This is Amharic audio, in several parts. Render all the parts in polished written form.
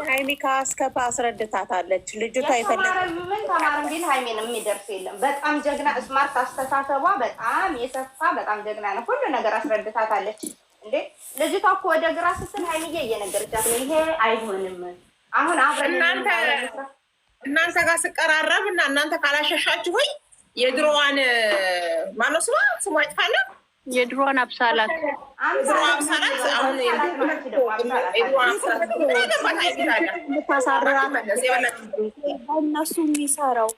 ሃይሚ ከአስከፋ አስረድታታለች። ልጅቷ ምን ተማርም ቢል ሃይሜን የሚደርስ የለም። በጣም ጀግና ስማርት፣ አስተሳሰቧ በጣም የሰፋ በጣም ጀግና ነው። ሁሉ ነገር አስረድታታለች። እንዴ ልጅቷ እኮ ወደ ግራ ስትል ሃይሚዬ እየነገረቻት ነው፣ ይሄ አይሆንም። አሁን አብረን እናንተ ጋር ስቀራረብ እና እናንተ ካላሸሻችሁ ወይ የድሮዋን ማነው ስሟ ይጥፋና የድሮዋን አብሳላት እነሱ የሚሰራው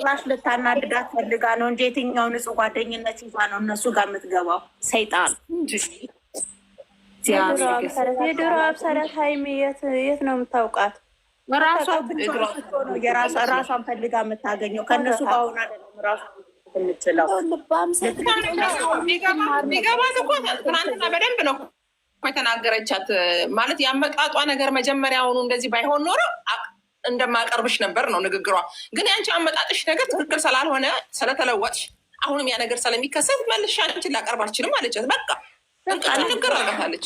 ራሽ ልታናድዳት ፈልጋ ነው እንጂ የትኛው ንጹህ ጓደኝነት ይዛ ነው እነሱ ጋር የምትገባው? ሰይጣን የድሮ አብሳላት ሃይሚ የት ነው የምታውቃት? ራሷን ፈልጋ የምታገኘው ከእነሱ ጋር ሆና አይደለም ራሱ የምትችለው። ሚገባት እኮ ትናንትና በደንብ ነው የተናገረቻት። ማለት ያመጣጧ ነገር መጀመሪያውኑ እንደዚህ ባይሆን ኖሮ እንደማቀርብሽ ነበር ነው ንግግሯ። ግን ያንቺ አመጣጥሽ ነገር ትክክል ስላልሆነ ስለተለወጥሽ አሁንም ያ ነገር ስለሚከሰት መልሻ አንቺን ላቀርብ አልችልም አለቻት። በቃ ንግር አለታለች።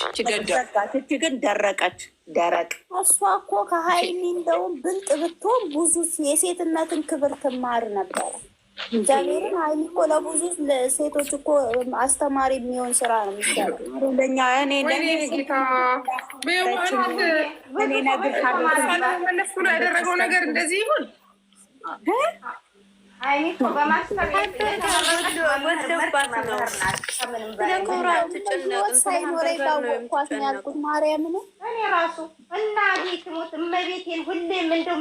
እች ግን ደረቀች። ደረቅ እሷ እኮ ከሀይሚ እንደውም ብልጥ ብትሆን ብዙ የሴትነትን ክብር ትማር ነበረ። እግዚአብሔርን ሃይሚ እኮ ለብዙ ሴቶች እኮ አስተማሪ የሚሆን ስራ ነው የሚሰራው። ለኛ መለስ ብሎ ያደረገው ነገር እንደዚህ ይሁን ሳይኖረኝ ባወቅኳት ነው ያልኩት። ማርያምን እኔ ራሱ እናቴ ትሞት እመቤቴን ሁሌም እንደው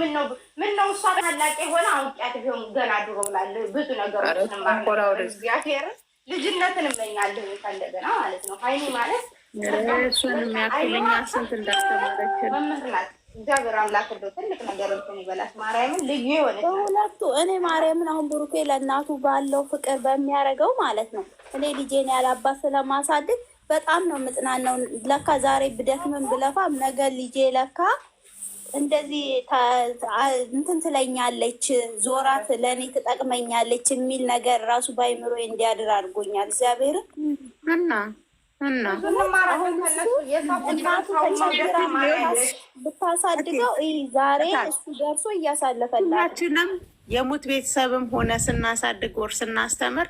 ምነው እሷ ታላቅ የሆነ አውቂያት ቢሆን ገና ድሮ ብላለሁ። ብዙ ነገሮች እግዚአብሔር ልጅነትን እመኛለሁ እንደገና ማለት ነው። ሃይሚ ማለት እሱን የሚያክልኛ ስንት እንዳስተማረችን መምህር ናት። እግዚአብሔር አምላክ እንደው ትልቅ ነገር እንትን ይበላት። ማርያምን ልዩ የሆነች በሁለቱ እኔ ማርያምን አሁን ብሩኬ ለእናቱ ባለው ፍቅር በሚያደርገው ማለት ነው። እኔ ልጄን ያላባት ስለማሳድግ በጣም ነው ምጽናናው። ለካ ዛሬ ብደክምን ብለፋም ነገ ልጄ ለካ እንደዚህ እንትን ትለኛለች፣ ዞራት ለእኔ ትጠቅመኛለች የሚል ነገር ራሱ ባይምሮ እንዲያድር አድርጎኛል እግዚአብሔርን ብታሳድገው ዛሬ እሱ ደርሶ እያሳለፈላችንም የሙት ቤተሰብም ሆነ ስናሳድግ ወር ስናስተምር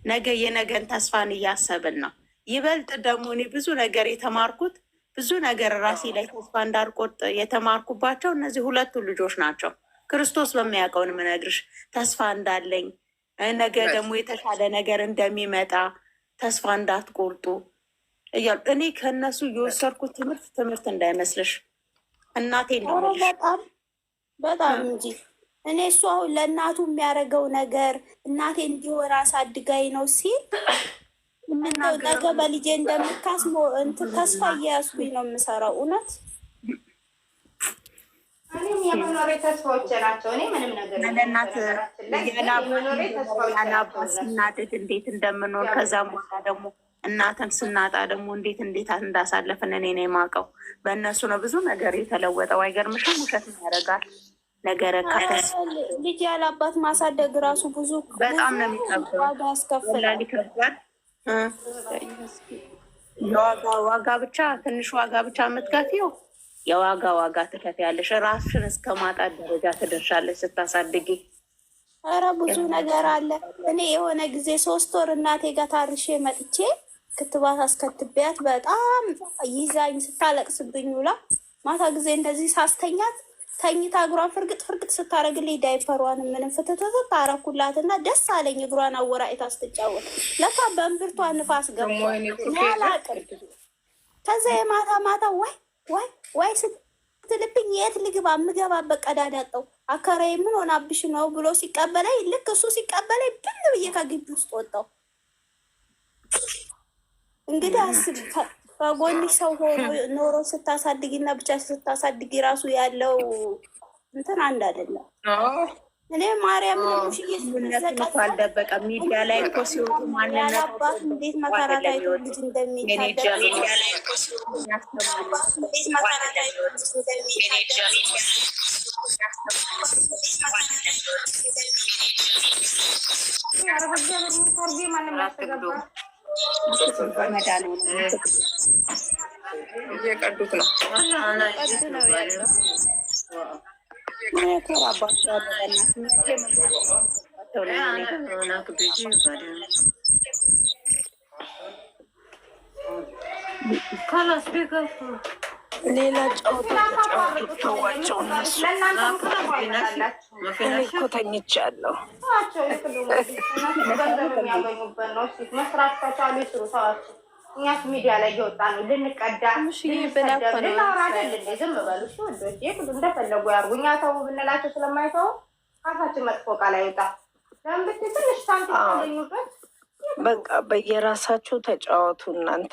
ነገ የነገን ተስፋን እያሰብን ነው። ይበልጥ ደግሞ እኔ ብዙ ነገር የተማርኩት ብዙ ነገር ራሴ ላይ ተስፋ እንዳልቆርጥ የተማርኩባቸው እነዚህ ሁለቱ ልጆች ናቸው። ክርስቶስ በሚያውቀውን ምነግርሽ ተስፋ እንዳለኝ ነገ ደግሞ የተሻለ ነገር እንደሚመጣ ተስፋ እንዳትቆርጡ እያሉ እኔ ከእነሱ የወሰድኩት ትምህርት እንዳይመስልሽ እናቴን ነው። በጣም እንጂ እኔ እሱ አሁን ለእናቱ የሚያደርገው ነገር እናቴ እንዲሆን አሳድጋኝ ነው ሲል ነገ በልጄ እንደምካስሞ ተስፋ እያያዝኩኝ ነው የምሰራው። እውነት እኔም የመኖሬ ተስፋዎች ናቸው። እኔ ምንም ነገር ለእናት ያላባት ስናድግ እንዴት እንደምኖር ከዛም በኋላ ደግሞ እናትን ስናጣ ደግሞ እንዴት እንዳሳለፍን እኔ ነው የማውቀው። በእነሱ ነው ብዙ ነገር የተለወጠው። አይገርምሽም? ውሸት ያደርጋል ነገር ከተስ ልጅ ያላባት ማሳደግ ራሱ ብዙ በጣም ነው የሚከብደው። ዋጋ ያስከፍላል። ዋጋ ብቻ ትንሽ ዋጋ ብቻ የምትከፊው ዋጋ ትከፍያለሽ። ራስሽን እስከ ማጣት ደረጃ ትደርሻለሽ ስታሳድጊ። ኧረ ብዙ ነገር አለ። እኔ የሆነ ጊዜ 3 ወር እናቴ ጋር ታርሼ መጥቼ ክትባት አስከትቢያት በጣም ይዛኝ ስታለቅስብኝ ውላ ማታ ጊዜ እንደዚህ ሳስተኛት ተኝታ እግሯን ፍርግጥ ስታደርግልኝ ዳይፐሯን ምንም ፍትትት አረኩላትና ደስ አለኝ። እግሯን አወራጭታ ስትጫወት ለካ በእምብርቷ ንፋስ ገባላቅር። ከዛ የማታ ዋይ ስትልብኝ የት ልግባ የምገባበት ቀዳዳ አጣሁ። አከራዬ ምን ሆናብሽ ነው ብሎ ሲቀበለኝ ልክ እሱ ሲቀበለኝ ብን ብዬ ከግቢ ውስጥ ወጣሁ። እንግዲህ አስብ ከጎንሽ ሰው ሆኖ ኖሮ ስታሳድጊና ብቻ ስታሳድጊ ራሱ ያለው እንትን አንድ አይደለም። እኔ ማርያም አልደበቀ ሚዲያ ላይ እኮ ሲሆኑ ማንነት እንዴት መከራታዊ ልጅ እንደሚታደግ እየቀዱት ነው። ቀድ ነው ያለው። ሌላ ጨዋታ ተጫወቷቸው እነሱ እኮ ተኝቻለሁ። መስራት ከቻሉ ይስሩ። ሰዋቸው እኛስ ሚዲያ ላይ እየወጣ ነው ልንቀዳ ልናወራ አይደል እንዴ? ዝም በሉ እሺ ወንዶች፣ እንደፈለጉ ያርጉ። እኛ ተው ብንላቸው ስለማይተው ካፋችን መጥፎ ቃል አይወጣ። ለምን ብትይ ትንሽ ሳንቲም ታገኙበት። በቃ በየራሳችሁ ተጫወቱ እናንተ።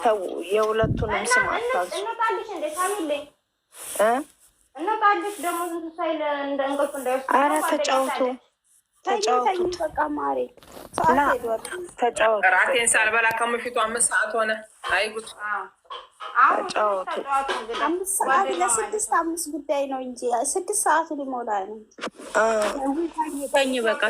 ተው የሁለቱንም ስም አታዙ። እንወጣልሽ እንዴ ታሚልኝ እንወጣልሽ ደግሞ ዝም ሳይል እንደ እንቅልፍ እንዳይወስድ። ኧረ ተጫወቱ ተጫወቱ። በቃ ማሬ ተጫወቱ። ራቴን ሳልበላ ከምሽቱ 5 ሰዓት ሆነ። አይጉት ተጫወቱ። 5 ሰዓት ለ6 5 ጉዳይ ነው እንጂ 6 ሰዓት ሊሞላ ነው። ተኝ በቃ